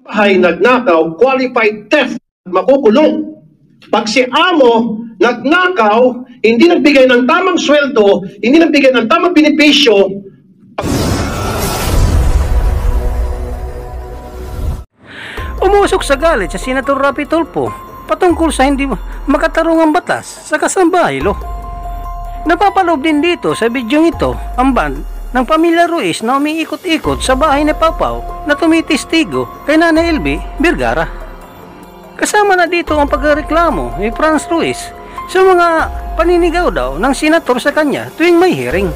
Ay nagnakaw, qualified theft, makukulong. Pag si amo nagnakaw, hindi nagbigay ng tamang sweldo, hindi nagbigay ng tamang benepisyo. Umusok sa galit sa Senator Rapi Tulfo patungkol sa hindi makatarungang batas sa kasambahay law. Napapaloob din dito sa bidyong ito ang band ng pamilya Ruiz na umiikot-ikot sa bahay ni Papaw na tumitistigo kay Nanay Elby Vergara. Kasama na dito ang pagreklamo ni Franz Ruiz sa mga paninigaw daw ng senator sa kanya tuwing may hearing.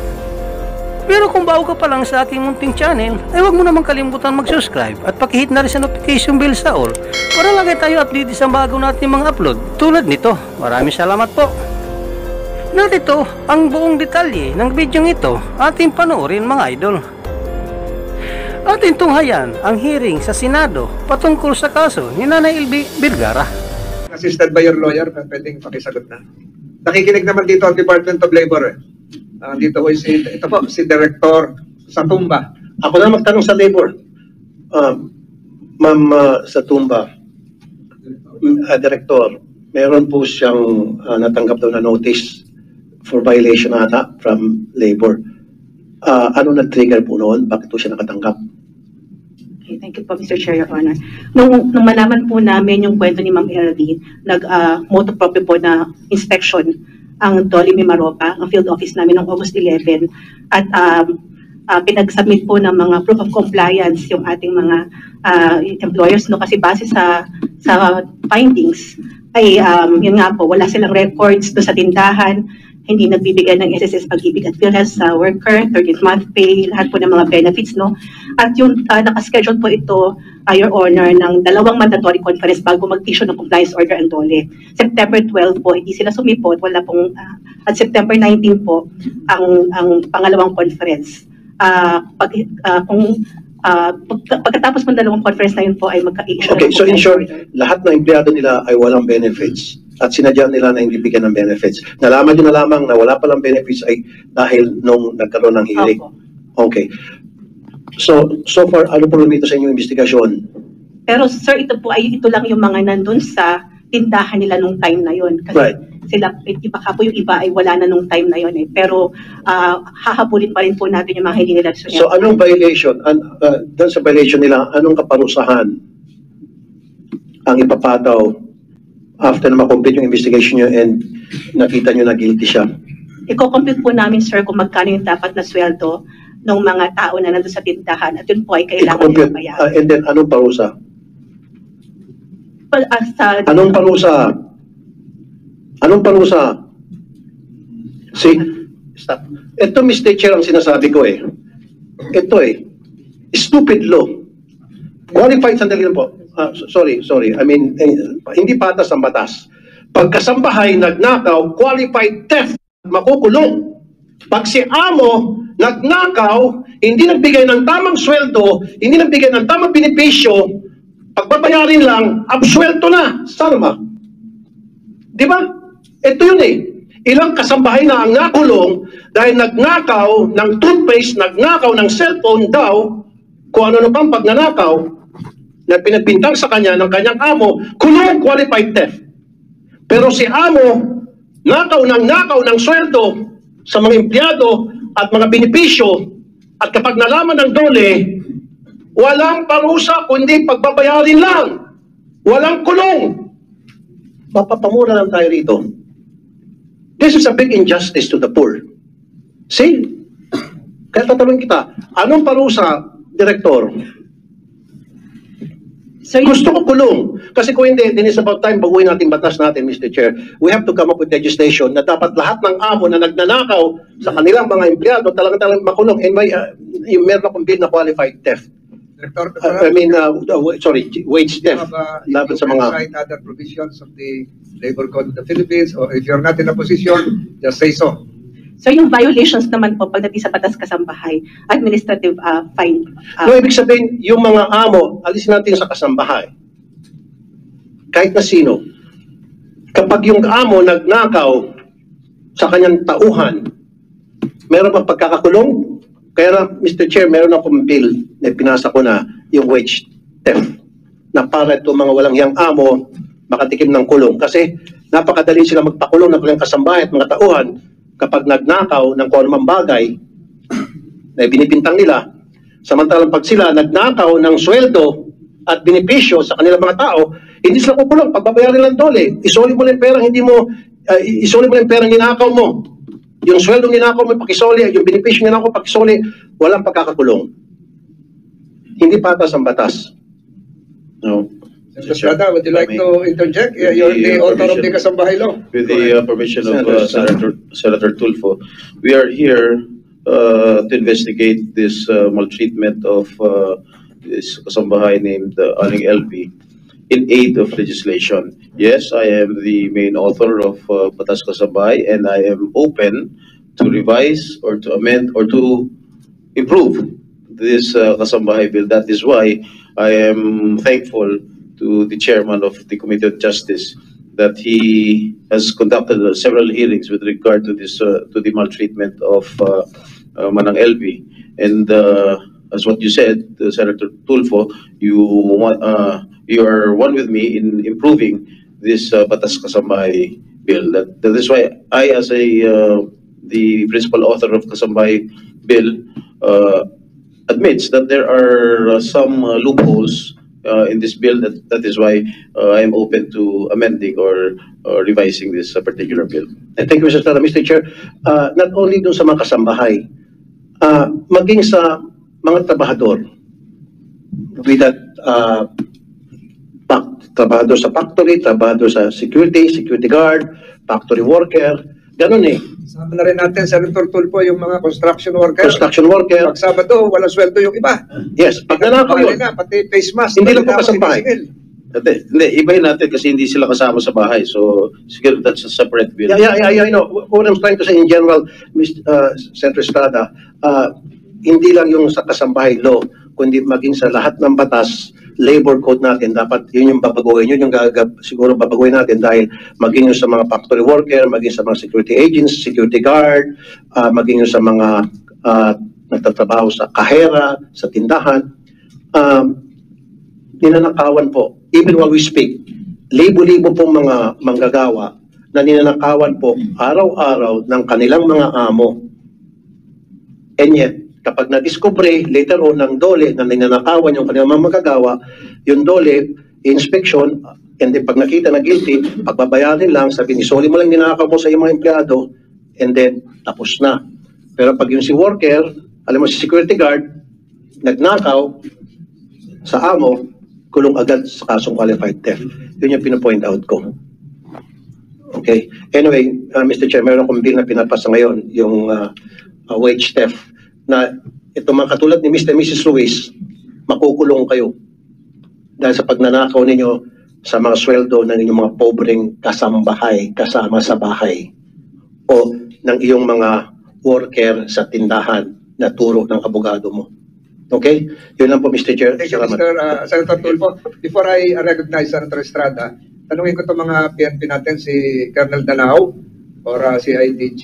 Pero kung bago ka pa lang sa aking munting channel, ay huwag mo naman kalimutan mag-subscribe at pakihit na rin sa notification bell sa all para lagi tayo update sa bago natin mga upload tulad nito. Maraming salamat po. Narito ang buong detalye ng bidyong ito ating panoorin mga idol. Ating tunghayan ang hearing sa Senado patungkol sa kaso ni Nanay Elby Vergara. Assisted by your lawyer, pwedeng pakisagot na. Nakikinig naman dito ang Department of Labor. Dito ko ito po, si Director Satumba. Ako na magtanong sa labor. Ma'am Satumba, Director, meron po siyang natanggap daw na notice for violation ata from labor. Ano na-trigger po noon? Bakit po siya nakatanggap? Okay, thank you po, Mr. Chair, Your Honor. Nung malaman po namin yung kwento ni Ma'am LD, nag-moto proprio po na inspection ang Dolly Mimaropa, ang field office namin noong August 11, at pinag-submit po ng mga proof of compliance yung ating mga employers, no, kasi base sa findings ay yun nga po, wala silang records do sa tindahan, hindi nagbibigay ng SSS Pag-ibig at PhilHealth sa worker, 13th month pay, lahat po ng mga benefits, no? At yung nakaschedule po ito, Your Honor, ng 2 mandatory conference bago mag-issue ng compliance order ang Dole. September 12 po, hindi sila sumipot, wala pong, at September 19 po, ang pangalawang conference. Pagkatapos ng 2 conference na yun po ay magka-issue. Okay, so in short, lahat ng empleyado nila ay walang benefits at sinadya nila na hindi bigyan ng benefits. Nalaman nyo na lamang na wala palang benefits ay dahil nung nagkaroon ng hearing. Okay. So far, ano po lumito sa inyong investigasyon? Pero sir, ito lang yung mga nandun sa tindahan nila nung time na yon. Kasi right. Sila, baka po yung iba ay wala na nung time na yon eh. Pero hahabulin pa rin po natin yung mga hindi nila. So anong violation? Doon sa violation nila, anong kaparusahan ang ipapataw after na makomplete yung investigation nyo and nakita nyo na guilty siya? Iko-compute po namin, sir, kung magkano yung dapat na sweldo ng mga tao na nandun sa tindahan at yun po ay kailangan nila bayaran. And then, anong parusa? Anong parusa? Anong parusa? See, stop. Ito, Mr. Chair, ang sinasabi ko eh. Ito eh, stupid law. Qualified, sandali lang po. Sorry. I mean, hindi patas ang batas. Pagkasambahay, nagnakaw, qualified theft, makukulong. Pag si amo nagnakaw, hindi nagbigay ng tamang sweldo, hindi nagbigay ng tamang benepisyo, pagbabayarin lang, absuelto na. Sarma. Di ba? Ito yun eh. Ilang kasambahay na ang nakulong dahil nagnakaw ng toothpaste, nagnakaw ng cellphone daw, kung ano pang pagnanakaw, na pinagbintang sa kanya ng kanyang amo, kulong qualified theft. Pero si amo, nakaw ng sweldo sa mga empleyado at mga benepisyo, at kapag nalaman ng Dole, walang parusa kundi pagbabayarin lang. Walang kulong. Mapapamura lang tayo rito. This is a big injustice to the poor. See? Kaya tatanungin kita, anong parusa, Direktor? So, gusto ko kulong. Kasi kung hindi, then it's about time baguhin natin batas natin, Mr. Chair. We have to come up with legislation na dapat lahat ng amo na nagnanakaw sa kanilang mga empleyado talagang makulong. And meron akong bill na qualified theft. Director, wage theft. Laban sa mga other provisions of the Labor Code of the Philippines, or if you're not in a position, just say so. So yung violations naman po pagdating sa batas kasambahay, administrative fine. No, ibig sabihin, yung mga amo, alisin natin sa kasambahay. Kahit na sino. Kapag yung amo nagnakaw sa kanyang tauhan, meron bang pagkakakulong? Kaya na, Mr. Chair, meron akong bill na pinasa ko na yung wage theft. para itong mga walang hiyang amo makatikim ng kulong. Kasi napakadali sila magpakulong ng kanilang kasambahay at mga tauhan kapag nagnakaw ng kung anumang bagay na binibintang nila. Samantalang pag sila nagnakaw ng sweldo at benepisyo sa kanilang mga tao, hindi sila kukulong. Pagbabayaran lang dole. Isoli mo lang yung perang hindi mo, isoli mo lang yung perang ninakaw mo. Yung sweldo ninakaw mo, pakisoli, yung benepisyo ninakaw, pakisoli, walang pagkakakulong. Hindi patas ang batas. No. Mr. Estrada, would you like to interject? You're the author of the Kasambahay Law. With the permission of Senator Tulfo, we are here to investigate this maltreatment of this kasambahay named Aling LV in aid of legislation. Yes, I am the main author of Batas Kasambahay, and I am open to revise or to amend or to improve this Kasambahay bill. That is why I am thankful to the chairman of the Committee on Justice that he has conducted several hearings with regard to this to the maltreatment of Manang LV. And as what you said, Senator Tulfo, you are one with me in improving this Batas Kasambahay bill. That is why I, as the principal author of Kasambahay bill, admits that there are some loopholes in this bill. That is why I am open to amending or revising this particular bill. And thank you, Mr. Estrada. Mr. Chair, not only dun sa mga kasambahay, maging sa mga trabahador, with that trabahador sa factory, trabahador sa security guard, factory worker, ganun eh. Sama na rin natin, Senator Tulfo, yung mga construction worker. Construction worker. Pag Sabado, walang sweldo yung iba. Yes, pag nanakaw yun. Pati face mask. Hindi lang po kasambahay. Hindi, ibahin natin kasi hindi sila kasama sa bahay. So, siguro that's a separate bill. Yeah, I know. What I'm trying to say in general, Senator Estrada, hindi lang yung sa kasambahay law, kundi maging sa lahat ng batas, labor code natin, dapat yun yung babaguhin. Yun yung siguro babaguhin natin dahil maging yung sa mga factory worker, maging sa mga security agents, security guard, maging yung sa mga nagtatrabaho sa kahera, sa tindahan, ninanakawan po. Even while we speak, libo-libo pong mga manggagawa na ninanakawan po araw-araw ng kanilang mga amo. And yet, kapag na-discover later on ng dole na ninanakawan yung kanilang mga magagawa, yung dole, inspection, and then pag nakita na guilty, pagbabayarin lang, sabi ni soli mo lang ninakaw mo sa iyong mga empleyado, and then tapos na. Pero pag yung si worker, alam mo si security guard, nagnakaw sa amo, kulong agad sa kasong qualified theft. Yun yung pinapoint out ko. Okay. Anyway, Mr. Chair, meron akong bill na pinapasa ngayon, yung wage theft, na ito mga katulad ni Mr. and Mrs. Luis, makukulong kayo dahil sa pagnanakaw ninyo sa mga sweldo ng inyong mga pobreng kasambahay, kasama sa bahay, o ng iyong mga worker sa tindahan na turo ng abogado mo. Okay? Yun lang po, Mr. Chair. Thank you, Mr. Senator Tulfo. Before I recognize Senator Estrada, tanungin ko itong mga PNP natin, si Colonel Danao or si IDG.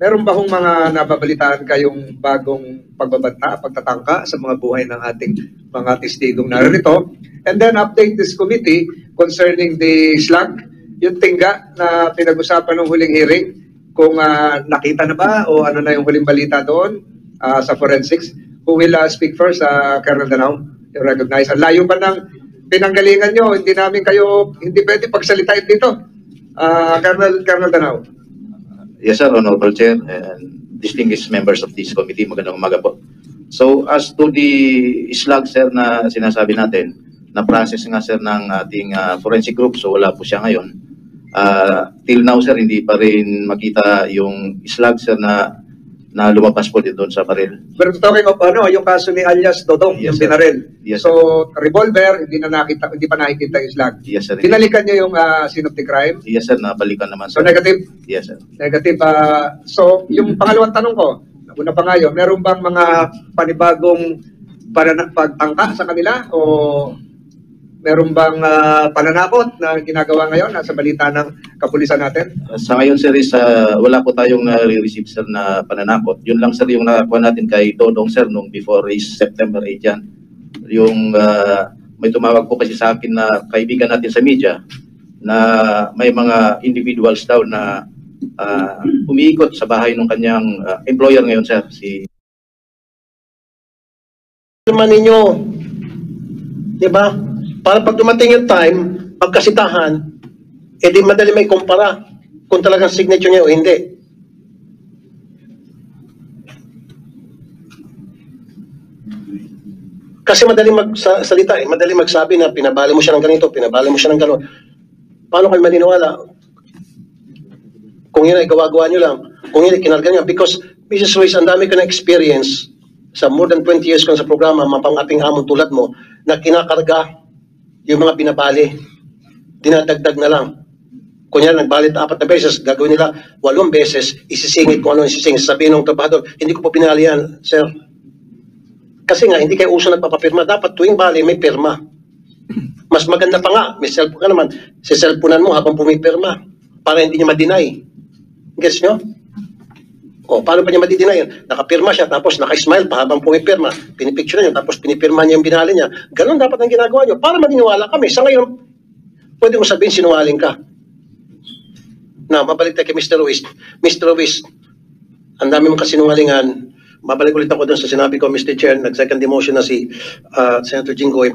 Meron ba hong mga nababalitaan kayong bagong pagbabanta, pagtatangka sa mga buhay ng ating mga testigong naririto? And then update this committee concerning the slug, yung tingga na pinag-usapan ng huling hearing, kung nakita na ba o ano na yung huling balita doon sa forensics. Who will speak first, Colonel Danao? You recognize. Ang layo ba ng pinanggalingan nyo? Hindi namin kayo, hindi pwede pagsalitain dito. Colonel Danao. Yes, sir, Honorable Chair, and distinguished members of this committee, magandang umaga po. So, as to the slug, sir, na sinasabi natin, na-process nga, sir, ng ating forensic group, so wala po siya ngayon. Till now, sir, hindi pa rin makita yung slug, sir, na lumabas po dito sa baril. Pero talking of yung kaso ni alias Dodong, Yes, yung sir. binaril. Yes, so, revolver, hindi pa nakikita yung slug. Yes, sir. Binalikan niyo yung scene of the crime. Yes, sir, nabalikan naman, So, sir. negative. Yes, sir. Negative. So, yung pangalawang tanong ko, una pa nga yun, meron bang mga panibagong pagtangka sa kanila o meron bang pananakot na ginagawa ngayon sa balita ng kapulisan natin? Sa ngayon, sir, is wala po tayong receive, sir, na pananakot. Yun lang, sir, yung nakakuha natin kay Dodong, sir, nung before is September 8 yan. Yung may tumawag po kasi sa akin na kaibigan natin sa media na may mga individuals daw na umiikot sa bahay ng kanyang employer ngayon, sir, si... Naman ninyo, di ba? Para pag dumating yung time, pagkasitahan, edi madali may kumpara kung talagang signature niya o hindi. Kasi madali magsalita eh, madali magsabi na pinabali mo siya ng ganito, pinabali mo siya ng gano'n. Paano kayo maniniwala? Kung yun ay gawa-gawa nyo lang, kung yun ay kinarga nyo. Because, Mrs. Ruiz, ang dami ko na experience sa more than 20 years ko sa programa, mapang-aping amon tulad mo, na kinakarga yung mga binabali, dinadagdag na lang. Kunya nagbalit 4 na beses, gagawin nila 8 beses, isisingit kung ano isisingit. Sabihin ng trabahador, hindi ko po pinali yan, sir. Kasi nga, hindi kayo uso nagpapapirma. Dapat tuwing bali, may pirma. Mas maganda pa nga, may cellphone ka naman, cellphonean mo habang pumipirma para hindi niya ma-deny. Gets nyo? O, paano pa niya ma-deny yan? Nakapirma siya, tapos naka-smile pa habang pumipirma. Pinipicture niyo, tapos pinipirma niya yung binali niya. Ganon dapat ang ginagawa niyo para maniniwala kami. Sa ngayon, pwede mo sabihin sinungaling ka. Na, mabalik tayo kay Mr. Ruiz. Mr. Ruiz, ang dami mong kasinungalingan. Mabalik ulit ako dun sa sinabi ko, Mr. Chair, nag-second demotion na si Senator Jinggoy.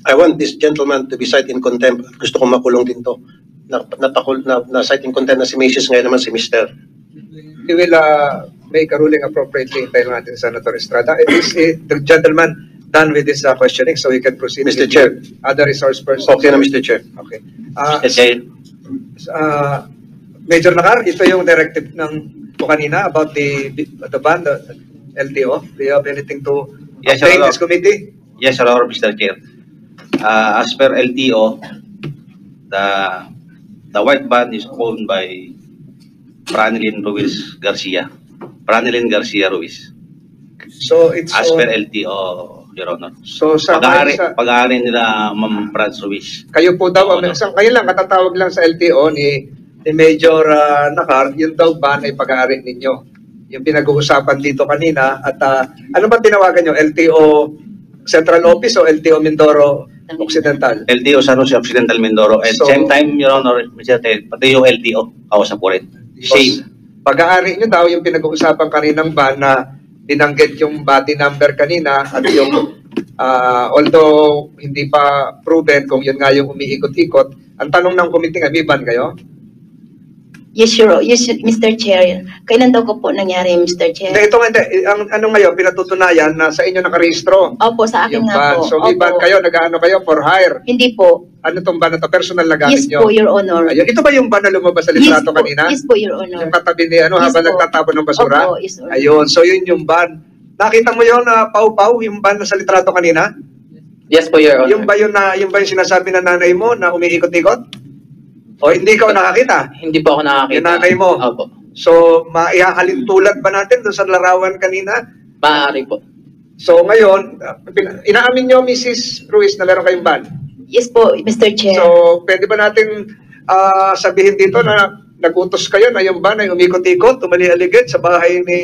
I want this gentleman to be cited in contempt. Gusto kong makulong din to. Na-cite in contempt na si Mrs. ngayon naman si Mr. We will make a ruling appropriately in time natin, Senator Estrada. Is the gentleman done with this questioning so we can proceed Mr. with Chair. Other resource persons? Okay na, Mr. Chair. Okay. Mr. Chair. Major Nakar, ito yung directive ng kanina about the ban, the LTO. Do you have anything to Yes, update Your Honor. this committee? Yes, Your Honor, Mr. Chair. As per LTO, the white van is owned by Franelyn Ruiz Garcia. Franelyn Garcia Ruiz. So it's As per LTO, Your Honor. so sa Pag-aari nila Ma'am Franz Ruiz. kayo po daw, Oo, no. kayo lang katatawag lang sa LTO ni Major Nakar, yung daw ban ay pag-aari ninyo. Yung pinag-uusapan dito kanina at ano ba tinawagan nyo? LTO Central Office o LTO Mindoro Occidental? LTO San Jose Occidental Mindoro. At So- same time, Your Honor, Mr. Chair, pati yung LTO, kausap ko rin. Same. Pag-aari nyo daw yung pinag-uusapan kaninang ban na binanggit yung body number kanina at yung although hindi pa proven kung yun nga yung umiikot-ikot, ang tanong ng committee nga, may ban kayo? Yes, Mr. Chair. Kailan daw ko po nangyari, Mr. Chair? Hindi, ito nga, hindi. Ang ano ngayon, pinatutunayan na sa inyo nakarehistro. Opo, sa akin Yung ban. nga po. So may Opo. ban kayo, nag-ano kayo for hire. Hindi po. Ano tong ban na to? Personal na gamit Yes nyo? po, Your Honor. Ayun. Ito ba yung ban na lumabas sa Yes litrato po, kanina? yes po, Your Honor. Yung katabi ni ano, Yes habang po. nagtatapon ng basura? Opo, yes, Your Honor. Ayun. So yun yung ban. Nakita mo yun, Pau-Pau, yung ban na sa litrato kanina? Yes po, Your Honor. Yung ba yung sinasabi ng nanay mo na umiikot-ikot? O hindi ikaw nakakita? Hindi po ako nakakita. Yung nanay mo? Opo. So, maihahalin tulad ba natin doon sa larawan kanina? Maaari po. So, ngayon, inaamin nyo, Mrs. Ruiz, na meron kayong ban? Yes po, Mr. Chair. So, pwede ba natin sabihin dito na nagutos kayo na yung ban ay umikot-ikot, umali-aligid sa bahay ni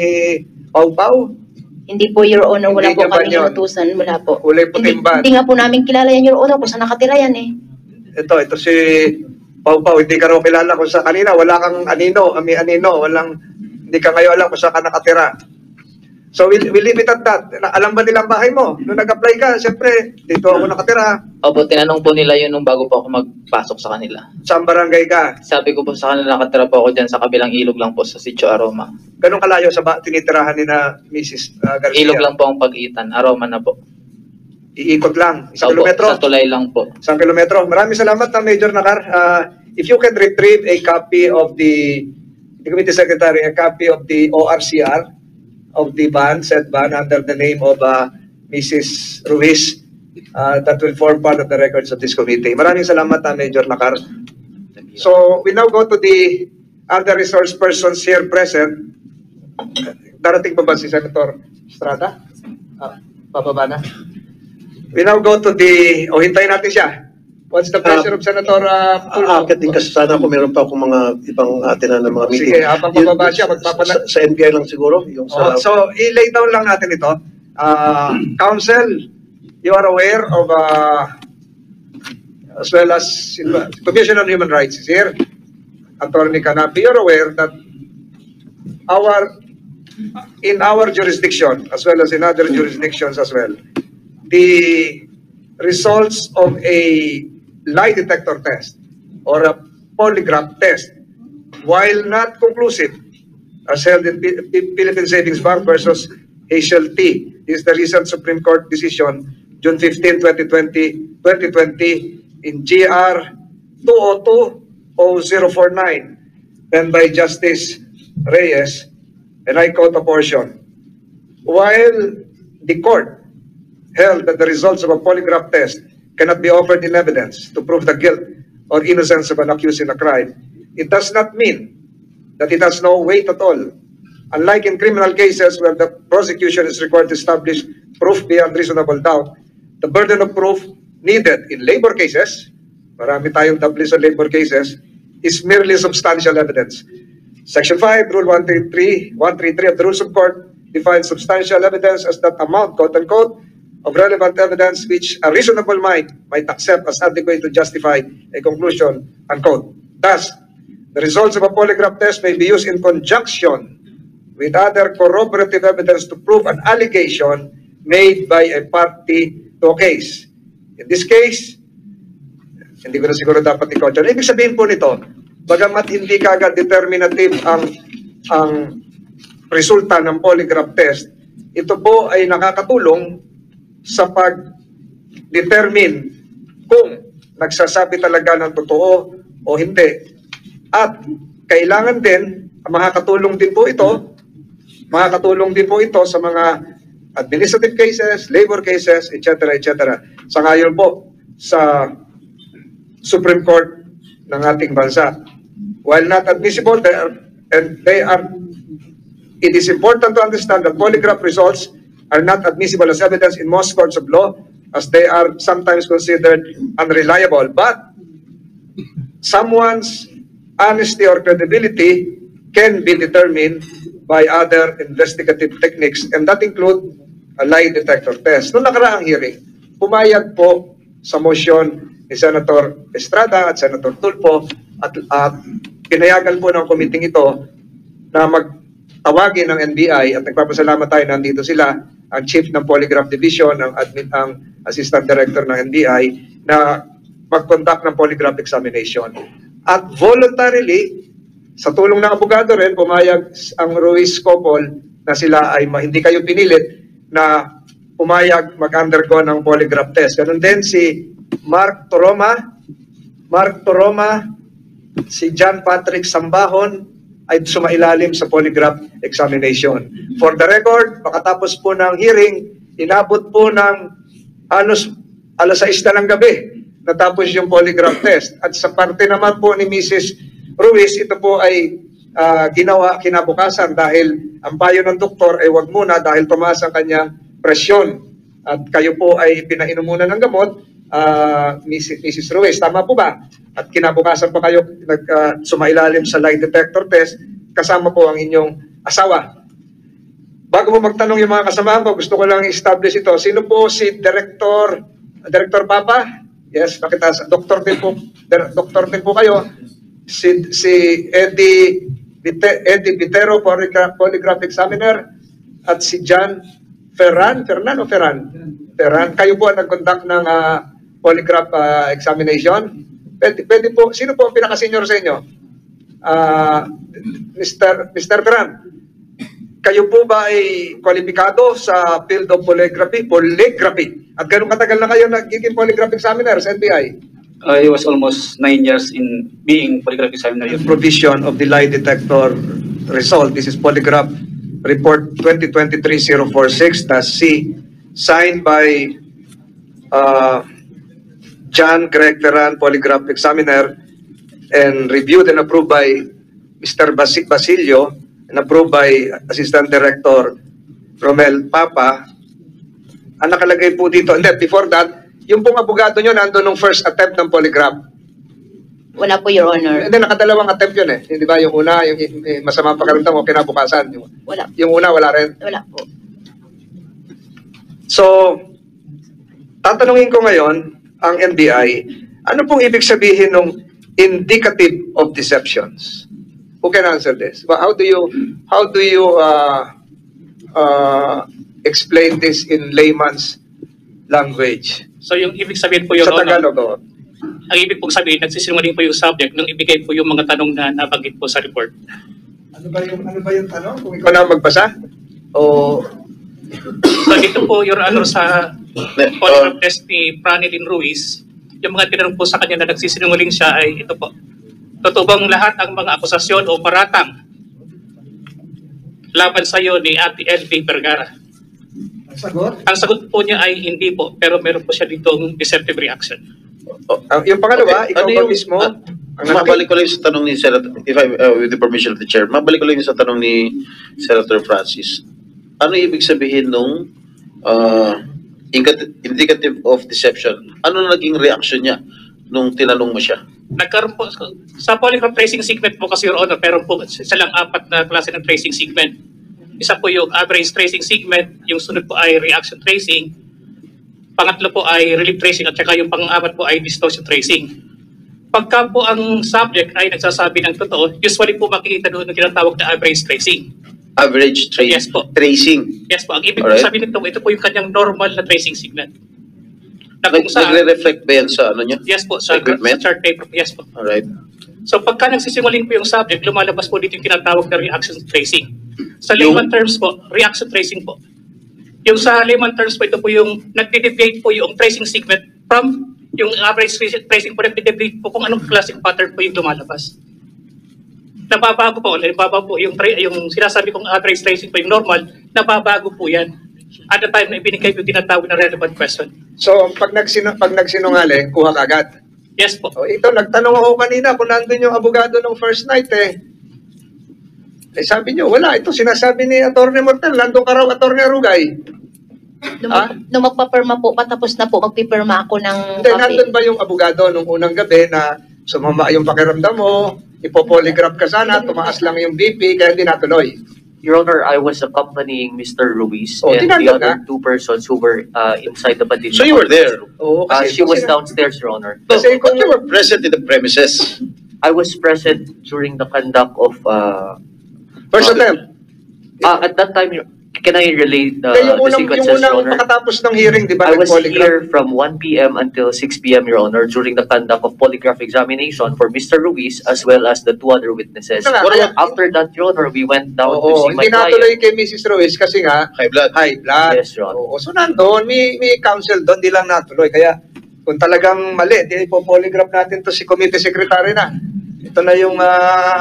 Pau-Pau? Hindi po, Your Honor. Wala Hindi po niya ba kami yun? inutusan. Wala po. Kulay puting ban. Hindi nga po namin kilala yan, Your Honor, kung saan nakatira yan eh. Ito si Pau-Pau, hindi ka raw kilala kung sa kanina, wala kang anino, hindi ka ngayon alam kung saan ka nakatira. So, we leave it at that. Alam ba nila ang bahay mo? Nung nag-apply ka, siyempre, dito ako nakatira. Opo, tinanong po nila yun nung bago po ako magpasok sa kanila. Saan barangay ka? Sabi ko po sa kanila, nakatira po ako dyan sa kabilang ilog lang po sa Sitio Aroma. Ganun kalayo sa tinitirahan ni na Mrs. Garcia? Ilog lang po ang pag-itan. Aroma na po. Iikot lang. Isang Opo, kilometro? sa tulay lang po. Isang kilometro. Maraming salamat na Major Nakar. If you can retrieve a copy of the Committee Secretary, a copy of the ORCR of the ban, said ban under the name of Mrs. Ruiz, that will form part of the records of this committee. Maraming salamat na Major Nakar. So we now go to the other resource persons here present. Darating pa ba si Senator Estrada? Bababa na? We now go to the, hintayin natin siya. What's the pleasure of Senator Tulfo? Akit din kasi sana kung meron pa akong mga ibang atin na mga meeting. Sige, habang bababa siya, sa NBI lang siguro. Yung sa, So, i-lay down lang natin ito. Council, you are aware of, as well as Commission on Human Rights is here, Attorney Canapi, you're aware that in our jurisdiction, as well as in other jurisdictions as well, the results of a lie detector test or a polygraph test, while not conclusive, as held in Philippine Savings Bank versus Hazel T. This is the recent Supreme Court decision, June 15, 2020, in GR 202-0049, penned by Justice Reyes, and I quote a portion. While the court held that the results of a polygraph test cannot be offered in evidence to prove the guilt or innocence of an accused in a crime, it does not mean that it has no weight at all. Unlike in criminal cases where the prosecution is required to establish proof beyond reasonable doubt, the burden of proof needed in labor cases, marami tayong tablis sa labor cases, is merely substantial evidence. Section 5, Rule 133 of the Rules of Court defines substantial evidence as that amount, quote-unquote, of relevant evidence which a reasonable mind might accept as adequate to justify a conclusion, unquote. Thus, the results of a polygraph test may be used in conjunction with other corroborative evidence to prove an allegation made by a party to a case. In this case, hindi ko na siguro dapat i-caution. Ibig sabihin po nito, bagamat hindi kagad determinative ang resulta ng polygraph test, ito po ay nakakatulong sa pag-determine kung nagsasabi talaga ng totoo o hindi. At kailangan din, makakatulong din po ito sa mga administrative cases, labor cases, etc. etc. Sa ngayon po sa Supreme Court ng ating bansa. While not admissible, it is important to understand that polygraph results are not admissible as evidence in most courts of law, as they are sometimes considered unreliable. But someone's honesty or credibility can be determined by other investigative techniques, and that include a lie detector test. Noong nakaraang hearing, pumayag po sa motion ni Senator Estrada at Senator Tulfo at pinayagan po ng committee ito na magtawagin ng NBI, at nagpapasalamat tayo nandito sila, ang Chief ng Polygraph Division, ang Assistant Director ng NBI, na mag-conduct ng polygraph examination. At voluntarily, sa tulong ng abogado rin, pumayag ang Ruiz Copol na sila ay hindi kayo pinilit na pumayag mag-undergo ng polygraph test. Ganun din si Mark Toroma, si John Patrick Sambahon ay sumailalim sa polygraph examination. For the record, makatapos po ng hearing, inabot po ng halos alas 6 na ng gabi natapos yung polygraph test. At sa parte naman po ni Mrs. Ruiz, ito po ay ginawa kinabukasan dahil ang payo ng doktor ay wag muna dahil tumaas ang kanyang presyon. At kayo po ay pinainom muna ng gamot, Mrs. Ruiz, tama po ba? At kinabukasan pa kayo sumailalim sa lie detector test, kasama po ang inyong asawa. Bago mo magtanong yung mga kasamahan ko, gusto ko lang i-establish ito. Sino po si Director Papa? Yes, pakita sa doktor din po kayo. Si Eddie Vitero, polygraph examiner, at si John Ferran. Kayo po ang nag-conduct ng polygraph examination. Pwede po, sino po ang pinaka-senior sa inyo? Mr. Ferran, kayo po ba ay kwalipikado sa field of polygraphy? At ganun katagal na kayo nagiging polygraph examiner sa NBI? I was almost 9 years in being polygraph examiner. The provision of the lie detector result. This is Polygraph Report 2023-046-C, signed by John Greg Ferran, polygraph examiner, and reviewed and approved by Mr. Basilio, and approved by Assistant Director Romel Papa. Ang nakalagay po dito, and then before that, yung pong abogado nyo nandun nung first attempt ng polygraph. Wala po, Your Honor. Hindi, nakadalawang attempt yun eh. Hindi ba? Yung una, yung masama pakaramdam o kinabukasan. Wala. Yung una, wala rin. Wala po. So, tatanungin ko ngayon ang NBI, ano pong ibig sabihin ng indicative of deceptions? Who can answer this? How do you explain this in layman's language? So yung ibig sabihin po, Your Sa Honor, Tagalog, ang ibig pong sabihin, nagsisinungaling po yung subject nung ibigay po yung mga tanong na nabanggit po sa report. Ano ba yung tanong? Kung ikaw na magbasa? O So dito po, Your Honor, sa polygraph test ni Franilyn Ruiz, yung mga tinanong po sa kanya na nagsisinungaling siya ay ito po. Totoo bang lahat ang mga akusasyon o paratang laban sa iyo ni Ate LV Vergara? ang sagot? Ang sagot po niya ay hindi po, pero meron po siya ditong deceptive reaction. Yung pangalawa, ikaw Ano ba yung- mismo? Mabalik ko lang sa tanong ni Senator, if I, with the permission of the Chair, mabalik ko lang sa tanong ni Senator Francis. Ano ibig sabihin nung indicative of deception? Ano naging reaction niya nung tinanong mo siya? Nagkaroon po, sa polygraph tracing segment po kasi, Your Honor, meron po silang 4 na klase ng tracing segment. Isa po yung average tracing segment, yung sunod po ay reaction tracing, pangatlo po ay relief tracing, at saka yung pang-apat po ay distortion tracing. Pagka po ang subject ay nagsasabi ng totoo, usually po makikita doon ng tinatawag na average tracing. Average Yes po. tracing. Yes po, ang ibig Alright. po sabihin nito, ito po yung kanyang normal na tracing segment. Na kung saan, Nagre-reflect ba yan sa ano niya? yes po, sa equipment? chart paper, yes po. Alright. So pagka nagsisinungaling po yung subject, lumalabas po dito yung tinatawag na reaction tracing. Sa Yung- layman terms po, reaction tracing po. Yung sa layman terms po, ito po yung nagde-deviate po yung tracing segment from yung average tracing po, nagde-deviate po kung anong classic pattern po yung lumalabas. Nababago po, yung sinasabi kong average tracing po yung normal, nababago po yan. At the time na ibinigay po yung tinatawag na relevant question. So, pag nagsinungaling, kuha ka agad. Yes po. O, ito, nagtanong ako kanina kung nandun yung abogado ng first night eh. Eh, sabi nyo, wala. Ito, sinasabi ni Atty. Mortel, nandun ka raw, Atty. Arugay. Nung magpapirma po, patapos na po, magpipirma ako ng Hindi, nandun ba yung abogado nung unang gabi na sumama yung pakiramdam mo, ipopolygraph ka sana, tumaas lang yung BP, kaya hindi natuloy. Your Honor, I was accompanying Mr. Ruiz Oh, and the tinanong other ka? 2 persons who were inside the Padilla. So you were there? Oo, She was downstairs, Your Honor. Kasi But you were present in the premises. I was present during the conduct of... First attempt. at that time, can I relate Yung the unang, sequences, yung Your unang Honor? makatapos ng hearing, di ba, I was nag-polygraph? here from 1 p.m. until 6 p.m., Your Honor, during the conduct of polygraph examination for Mr. Ruiz as well as the 2 other witnesses. Ito nga, kaya- After that, Your Honor, we went down to Oo, see my hindi natuloy client. kay Mrs. Ruiz kasi nga, High blood. high blood. Yes, Your Honor. Oo, so nandun, may counsel doon, di lang natuloy. Kaya kung talagang mali, di ipo-polygraph natin to si committee secretary na. Ito na yung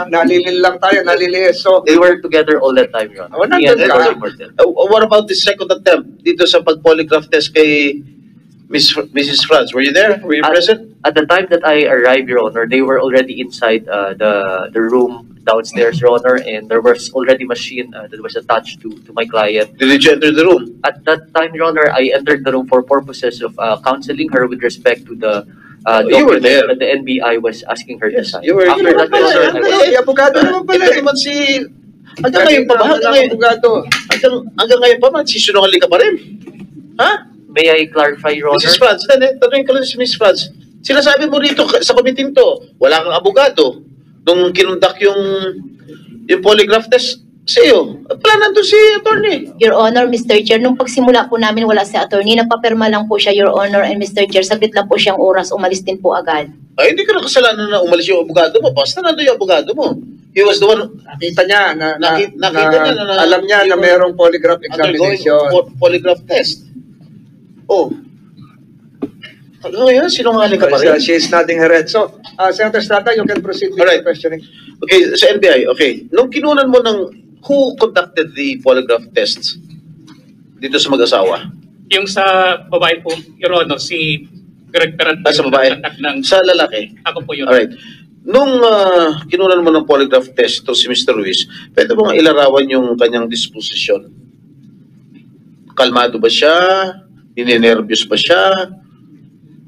nalilil lang tayo, naliliis. So, They were together all that time, Your Honor. Oh, Me and nandun ka. Attorney Mortel. What about the second attempt dito sa pag-polygraph test kay Mrs. Franz? Were you there? Were you present? At the time that I arrived, Your Honor, they were already inside the room downstairs, Your Honor, and there was already machine that was attached to my client. Did you enter the room? At that time, Your Honor, I entered the room for purposes of counseling her with respect to the You were document there. that the NBI was asking her to Yes, sign. you were. After that, Your Honor, I was... si abogado naman pala Ito eh. naman si... Hanggang ngayon pa ba? Abogado. Hanggang ngayon pa ba? Sisunungaling ka pa rin? Ha? May I clarify, Your Honor? Mrs. Franz, tanongin ko lang si Mrs. Franz. Sinasabi mo rito sa committee to, wala kang abogado. Nung kinundak yung polygraph test sa iyo, wala nandun si attorney. Your Honor, Mr. Chair, nung pagsimula po namin wala si attorney, nagpapirma lang po siya, Your Honor, and Mr. Chair, saglit lang po siyang oras, umalis din po agad. Ay, hindi ka na kasalanan na umalis yung abogado mo. Basta nandun yung abogado mo. He was the one Nakita niya nakita niya na alam niya na mayroong polygraph undergoing examination. polygraph test. Oh. Hanggang ngayon, sinungaling ka pa rin. She is nodding her head. So, Senator Estrada, you can proceed with Alright. your questioning. Okay, sa NBI, okay. Nung kinunan mo ng who conducted the polygraph tests dito sa mag-asawa? Yung sa babae po, Your Honor, si Greg Peran. Sa babae? Sa lalaki? Ako po yun. Alright. Nung kinunan mo ng polygraph test to si Mr. Ruiz, pwede mo nga ilarawan yung kanyang disposition? Kalmado ba siya? Ninenervyos ba siya?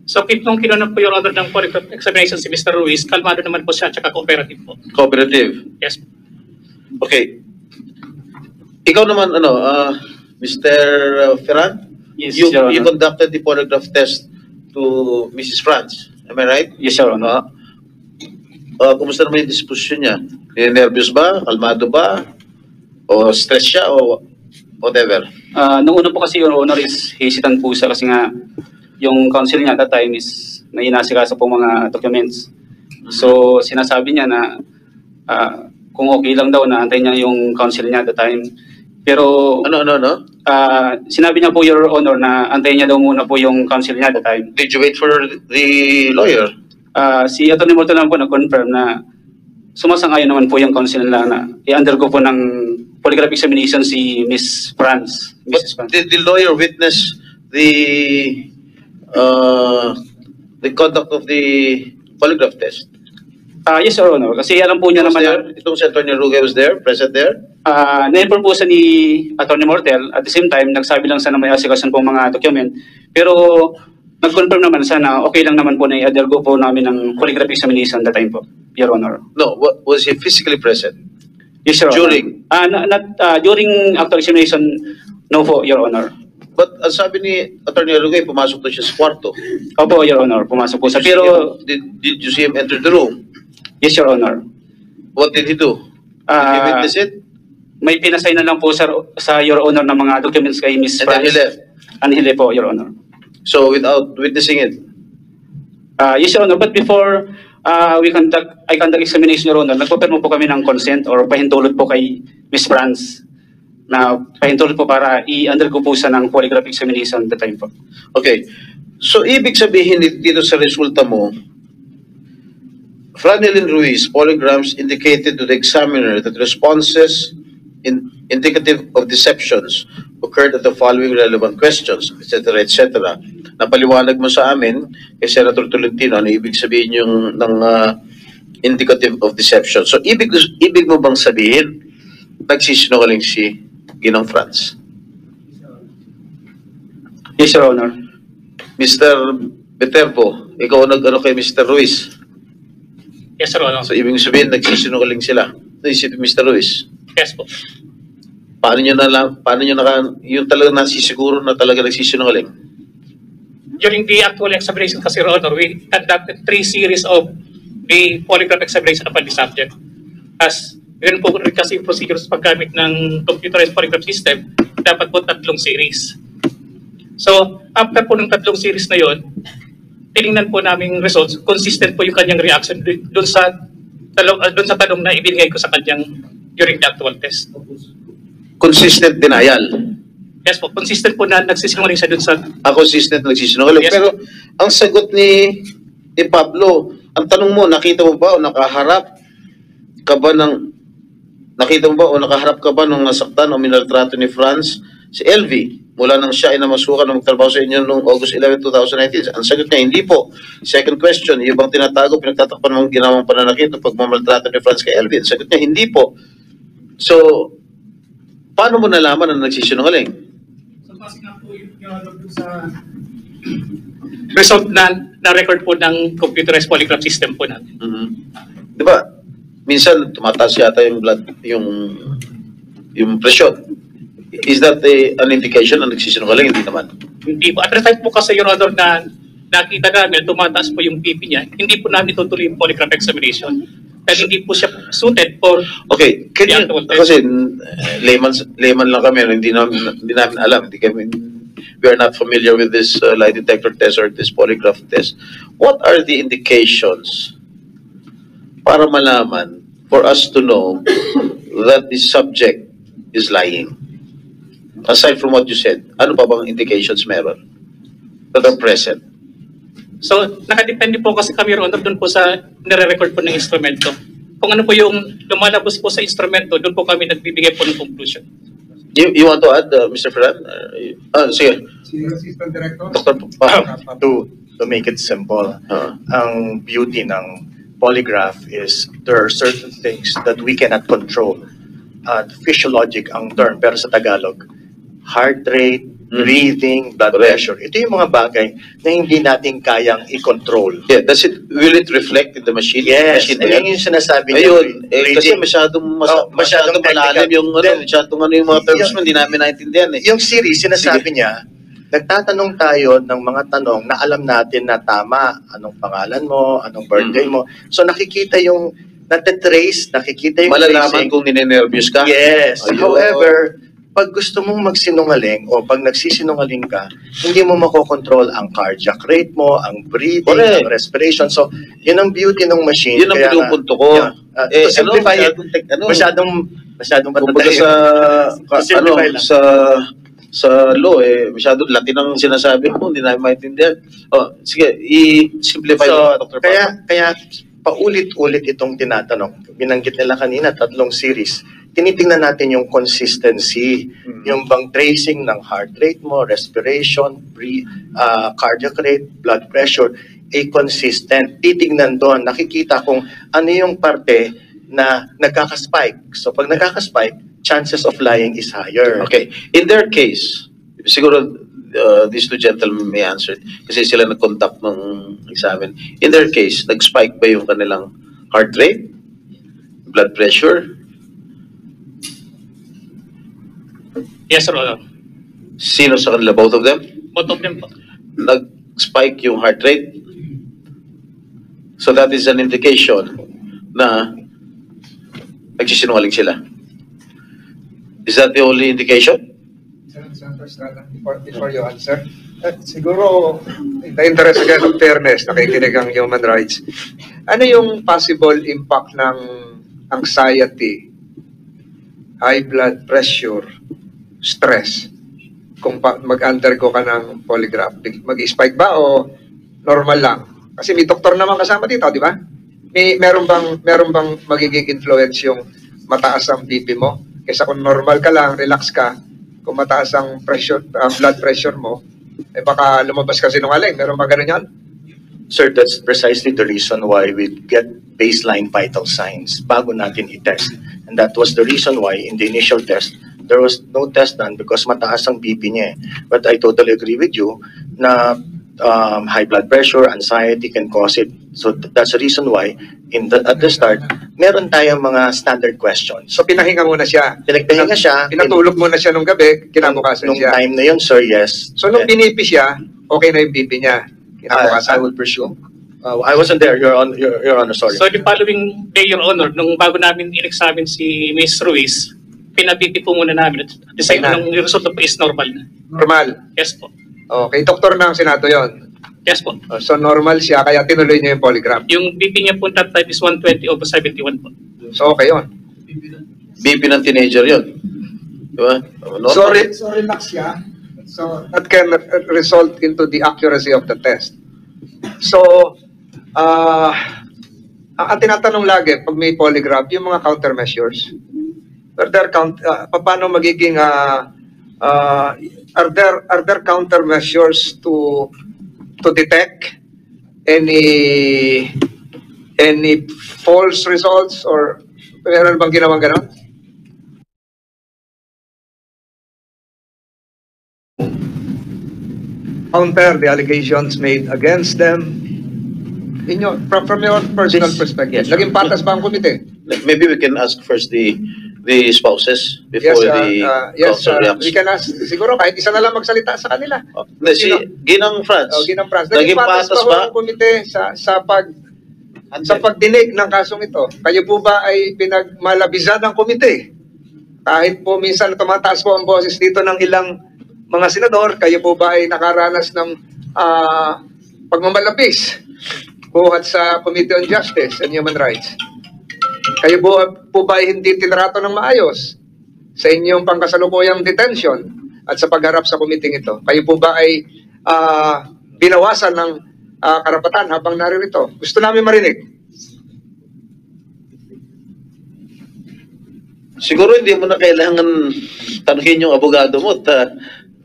So, nung kinunan po, Your Honor, ng polygraph examination si Mr. Ruiz, kalmado naman po siya, tsaka cooperative po. Cooperative? Yes. Okay. Ikaw naman, Mr. Ferran, Yes, You, Your you Honor. conducted the polygraph test to Mrs. Franz. Am I right? Yes, Your Honor. Kumusta naman yung disposition niya? Nervous ba? Kalmado ba? O stress siya? O whatever? Nung una po kasi, Your Honor, is hesitant po siya kasi nga yung counsel niya at that time is may inasikasa po mga documents. So, sinasabi niya na kung okay lang daw na antayin niya yung counsel niya at the time. Pero Ano? sinabi niya po, Your Honor, na antayin niya daw muna po yung counsel niya at the time. Did you wait for the lawyer? Si Atty. Morton lang po na-confirm na sumasang-ayon naman po yung counsel nila na i-undergo po ng polygraph examination si Miss Franz. But Mrs. Franz. did the lawyer witness the conduct of the polygraph test? Yes, Your Honor. Kasi alam po niya Was naman na there? Itong si Atty. Ruge was there? Present there? na-inform po sa ni Atty. Mortel, at the same time, nagsabi lang sana may asikasan po mga document. Pero nag-confirm naman sana okay lang naman po na i-undergo po namin ng polygraph examination that time po, Your Honor. No. Was he physically present? Yes, Your Honor. During? During actual examination, no po, Your Honor. But ang sabi ni Atty. Ruge, pumasok to siya sa kwarto. Opo, Your Honor, pumasok po siya. Pero, Did you see him enter the room? yes, Your Honor. What did he do? Did he witness it? May pinasay na lang po sa Your Honor ng mga documents kay Miss And then he Franz. left? And he left po, Your Honor. So without witnessing it? Yes, Your Honor. But before I conduct examination, Your Honor, nagpapirma po kami ng consent or pahintulot po kay Miss Franz na pahintulot po para i-undergo po siya ng polygraph examination that time po. Okay. So ibig sabihin dito sa resulta mo, Franelyn Ruiz polygraphs indicated to the examiner that responses indicative of deceptions occurred at the following relevant questions, etc., etc. Napaliwanag mo sa amin kay Senator Tolentino ano ibig sabihin yung ng indicative of deception. So ibig mo bang sabihin nagsisinungaling si Ginong Franz? Yes, Your Honor. Mr. Viterbo, ikaw nag-ano kay Mr. Ruiz. Yes, Your Honor. So ibig sabihin nagsisinungaling sila. Si Mr. Ruiz. Yes po. Paano nyo yung talaga nasisiguro na talaga nagsisinungaling? During the actual examination kasi, Your Honor, we conducted 3 series of the polygraph examination upon the subject. As yun po rin kasi procedures paggamit ng computerized polygraph system, dapat po 3 series. So, after po ng 3 series na yon, tinignan po namin results, consistent po yung kanyang reaction doon sa tanong na ibinigay ko sa kanyang during the actual test. Consistent denial. Yes po, consistent po na nagsisinungaling siya doon sa... Consistent nagsisinungaling. Yes. Pero ang sagot ni Pablo, ang tanong mo, nakita mo ba o nakaharap ka ba nung nasaktan o minaltrato ni Franz si LV mula nang siya ay namasukan ng magtrabaho sa inyo noong August 11, 2019? Ang sagot niya, hindi po. Second question, yung bang tinatago, pinagtatakpan ng ginawang pananakit o pagmamaltrato ni Franz kay LV? Ang sagot niya, hindi po. So, paano mo nalaman na nagsisinungaling? So, kasi nga po yung sa result na record po ng computerized polygraph system po natin. Di ba? Minsan, tumataas yata yung blood, yung presyon. Is that an indication na nagsisinungaling? Hindi naman. Hindi po. At the time po kasi, Your Honor, na nakita namin, tumataas po yung BP niya, hindi po namin tutuloy yung polygraph examination. Dahil hindi po siya suited for okay, kasi layman lang kami, hindi namin alam. We are not familiar with this lie detector test or this polygraph test. What are the indications para malaman, for us to know that the subject is lying? Aside from what you said, ano pa bang indications meron that are present? So, nakadepende po kasi kami, Your Honor, doon po sa nire-record po ng instrumento. Kung ano po yung lumalabas po sa instrumento, doon po kami nagbibigay po ng conclusion. You want to add, Mr. Ferran? Sige. Assistant Director? Dr. To make it simple, ang beauty ng polygraph is there are certain things that we cannot control. Physiologic ang term, pero sa Tagalog, heart rate, breathing, blood pressure. Ito yung mga bagay na hindi natin kayang i-control. Yeah, will it reflect in the machine? Yes, machine yun yung sinasabi niya. Ayun, kasi masyadong malalim yung yung mga terms mo, hindi namin naintindihan eh. Yung series, sinasabi niya, Nagtatanong tayo ng mga tanong na alam natin na tama. Anong pangalan mo? Anong birthday mo? So nakikita yung natitrace, nakikita yung Malalaman tracing. kung ninenervyos ka? Yes. Ayun. However, pag gusto mong magsinungaling o pag nagsisinungaling ka, hindi mo makokontrol ang cardiac rate mo, ang breathing, Correct. ang respiration. So, yun ang beauty ng machine. Yun ang Kaya nga, pinupunto ko. to simplify it, masyadong Kumbaga patay. Simplify lang. sa law, masyado Latin ang sinasabi mo, hindi namin maintindihan. Oh, sige, i-simplify mo, Dr. Pablo. Kaya paulit-ulit itong tinatanong. Binanggit nila kanina, 3 series. Tinitingnan natin yung consistency, yung bang tracing ng heart rate mo, respiration, cardiac rate, blood pressure, consistent. Titingnan doon, nakikita kung ano yung parte na nagkakaspike. So pag nagkakaspike, chances of lying is higher. Okay. In their case, siguro these two gentlemen may answer it kasi sila nag-conduct ng examen. In their case, nag-spike ba yung kanilang heart rate, blood pressure? Yes, Your Honor. Sino sa kanila? Both of them? Both of them po. Nag-spike yung heart rate? So that is an indication na nagsisinungaling sila. Is that the only indication? Senator Estrada, before you answer, siguro, in the interest again of fairness, nakikinig ang human rights, ano yung possible impact ng anxiety, high blood pressure, stress, kung mag-undergo ka ng polygraph? Mag-spike ba o normal lang? Kasi may doktor naman kasama dito, di ba? Meron bang magiging influence yung mataas ang BP mo? Kaysa kung normal ka lang, relax ka, kung mataas ang pressure, blood pressure mo, baka lumabas ka sinungaling. Meron ba ganun yan? Sir, that's precisely the reason why we get baseline vital signs bago natin i-test. And that was the reason why in the initial test, there was no test done because mataas ang BP niya. But I totally agree with you na high blood pressure, anxiety can cause it. So that's the reason why at the start, meron tayong mga standard questions. So pinahinga muna siya? Pinagpahinga siya. Pinatulog muna siya nung gabi, kinabukasan nung siya? Nung time na yun, sir, yes. So nung binipi siya, okay na yung BP niya? I would presume. I wasn't there, Your Honor, sorry. So the following day, Your Honor, nung bago namin in-examine si Ms. Ruiz, pinabipi po muna namin at the same nung result po is normal na. Normal? Yes po. Okay, doktor ng Senado yon. Yes po. So normal siya, kaya tinuloy niya yung polygraph. Yung BP niya po that time is 120/71 po. So okay yun. BP ng teenager yun. Diba? Sorry, relax siya. So that can result into the accuracy of the test. So, ang tinatanong lagi pag may polygraph, yung mga countermeasures. Paano magiging are there countermeasures to detect any false results or meron bang ginawang ganon? Counter the allegations made against them from your personal perspective. Naging patas ba ang komite? Maybe we can ask first the spouses before council reacts. We can ask. Siguro kahit isa na lang magsalita sa kanila. Si Ginang Franz. Ginang Franz. Naging patas ba ang komite sa pagdinig ng kasong ito? Kayo po ba ay pinagmalabisan ng komite? Kahit po minsan tumataas po ang boses dito ng ilang mga senador, kayo po ba ay nakaranas ng pagmamalabis buhat sa Committee on Justice and Human Rights? Kayo po ba ay hindi tinrato ng maayos sa inyong pangkasalukuyang detention at sa pagharap sa committee ito? Kayo po ba ay binawasan ng karapatan habang naririto? Gusto namin marinig. Siguro hindi mo na kailangan tanungin yung abogado mo.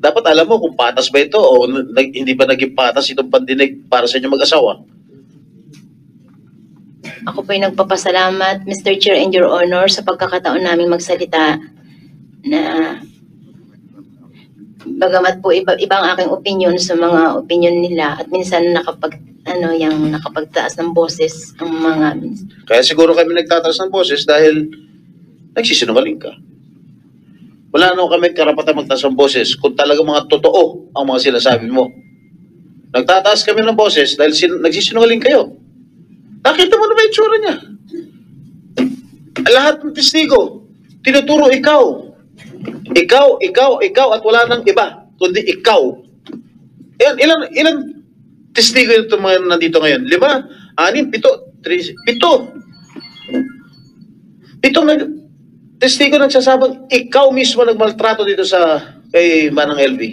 Dapat alam mo kung patas ba ito o hindi ba naging patas itong pandinig para sa inyong mag-asawa. Ako po ay nagpapasalamat, Mr. Chair and Your Honor, sa pagkakataon namin magsalita na bagamat po iba ang aking opinion sa mga opinion nila at minsan nakapagtaas ng boses ang mga Kaya siguro kami nagtataas ng boses dahil nagsisinungaling ka. Wala naman kami karapatan magtaas ng boses kung talaga mga totoo ang mga sinasabi mo. Nagtataas kami ng boses dahil nagsisinungaling kayo. Nakita mo na ba yung tsura niya? Lahat ng testigo, tinuturo ikaw. Ikaw, at wala nang iba, kundi ikaw. Ilan testigo ito mga nandito ngayon? 5, 6, 7. 7 testigo nagsasabang ikaw mismo nagmaltrato dito kay Manang LV.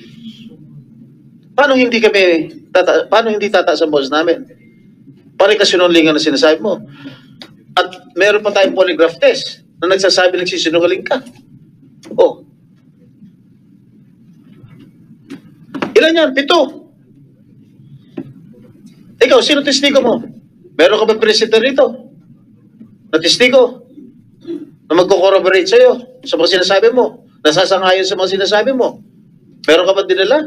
Paano hindi tataas ang boses namin? Pare kasinungalingan na sinasabi mo. At meron pa tayong polygraph test na nagsasabi nagsisinungaling ka. Oh. Ilan yan? 7. Ikaw, sino testigo mo? Meron ka ba presenter rito? Na testigo? Na magko-corroborate sa'yo sa mga sinasabi mo? Nasasangayon sa mga sinasabi mo? Meron ka ba dinala?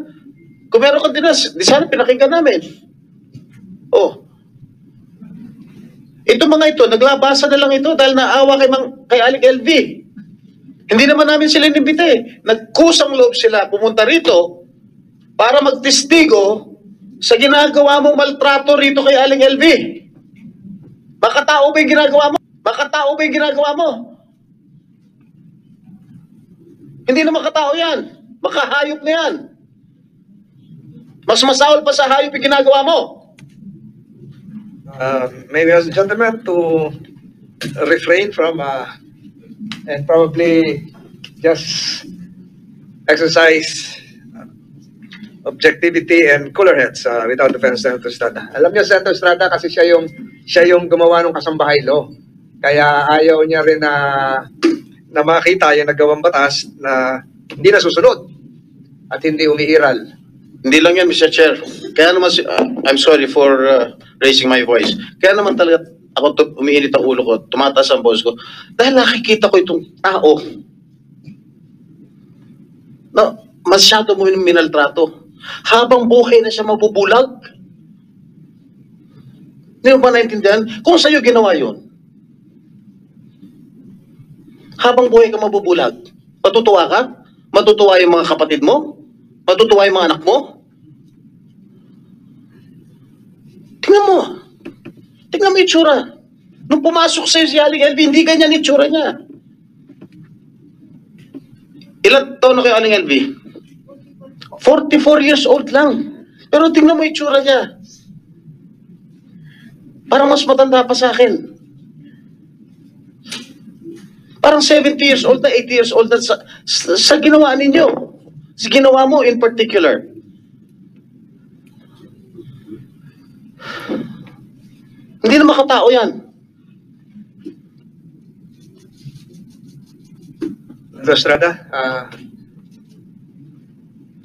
Kung meron ka dinala, di sana pinakinggan namin. Oh. Ito mga ito, naglabasa na lang ito dahil naawa kay Aling LV. Hindi naman namin sila inimbita eh. Nagkusang loob sila pumunta rito para magtestigo sa ginagawa mong maltrato rito kay Aling LV. Makatao ba yung ginagawa mo? Makatao ba yung ginagawa mo? Hindi na makatao yan. Makahayop na yan. Mas masahol pa sa hayop yung ginagawa mo. Maybe as a gentleman to refrain from and probably just exercise objectivity and cooler heads without offense, Senator Estrada. Alam niyo, Senator Estrada, kasi siya yung gumawa ng kasambahay law. Kaya ayaw niya rin na makita yung nagawang batas na hindi nasusunod at hindi umiiral. Hindi lang yan, Mr. Chair. Kaya naman, I'm sorry for raising my voice. Kaya naman talaga ako umiinit ang ulo ko, tumataas ang boses ko. Dahil nakikita ko itong tao na masyado mo minaltrato. Habang buhay na siya mabubulag. Hindi mo ba naintindihan? Kung sa'yo ginawa yun, habang buhay ka mabubulag, matutuwa ka? Matutuwa yung mga kapatid mo? Matutuwa yung mga anak mo? Tingnan mo. Tingnan mo yung itsura. Nung pumasok sa'yo si Aling LV, hindi ganyan yung itsura niya. Ilan taon na kayo, Aling LV? 44 years old lang. Pero tingnan mo yung itsura niya. Parang mas matanda pa sa akin. Parang 70 years old na, 80 years old na sa ginawa ninyo. Sa ginawa mo in particular. Hindi na makatao yan. Estrada,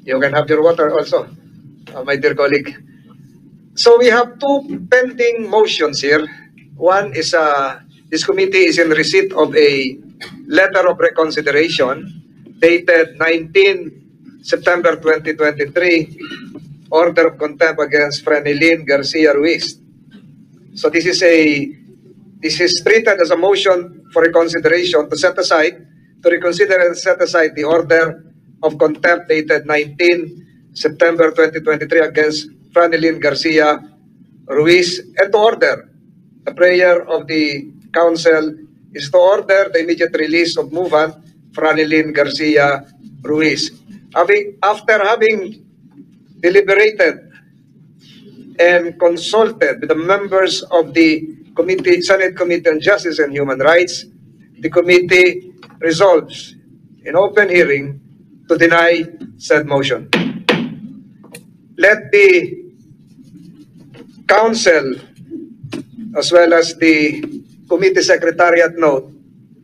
you can have your water also, my dear colleague. So we have 2 pending motions here. One is this committee is in receipt of a letter of reconsideration dated 19 September 2023, order of contempt against Franelyn Garcia Ruiz. So this is treated as a motion for reconsideration to reconsider and set aside the order of contempt dated 19 September 2023 against Franelyn Garcia Ruiz, and to order the prayer of the council is to order the immediate release of movant Franelyn Garcia Ruiz. After having deliberated and consulted with the members of the Senate Committee on Justice and Human Rights, the committee resolves in open hearing to deny said motion. Let the council as well as the committee secretariat note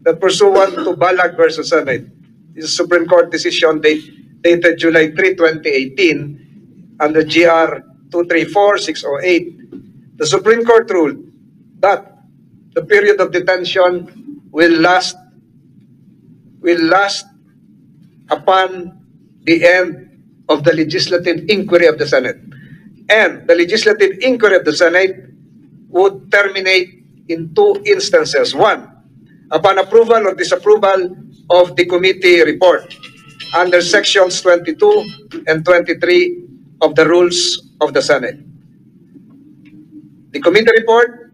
that pursuant to Balag versus Senate, is a Supreme Court decision dated July 3, 2018, under GR 234608, the Supreme Court ruled that the period of detention will last upon the end of the legislative inquiry of the Senate. And the legislative inquiry of the Senate would terminate in 2 instances. 1, upon approval or disapproval of the committee report. under sections 22 and 23 of the Rules of the Senate. The committee report,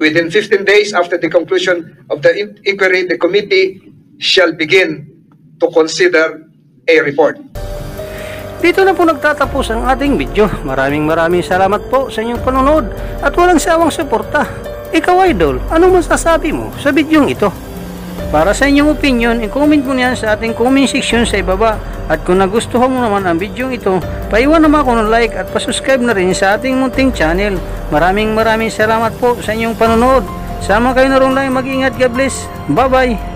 within 15 days after the conclusion of the inquiry, the committee shall begin to consider a report. Dito na po nagtatapos ang ating video. Maraming salamat po sa inyong panonood at walang sawang suporta. Ikaw, Idol, anong masasabi mo sa bidyong ito? Para sa inyong opinion, i-comment mo niyan sa ating comment section sa ibaba. At kung nagustuhan mo naman ang bidyong ito, paiwan naman ako ng like at pasubscribe na rin sa ating munting channel. Maraming salamat po sa inyong panonood. Sama kayo na rin lang, mag-ingat, God bless. Bye-bye!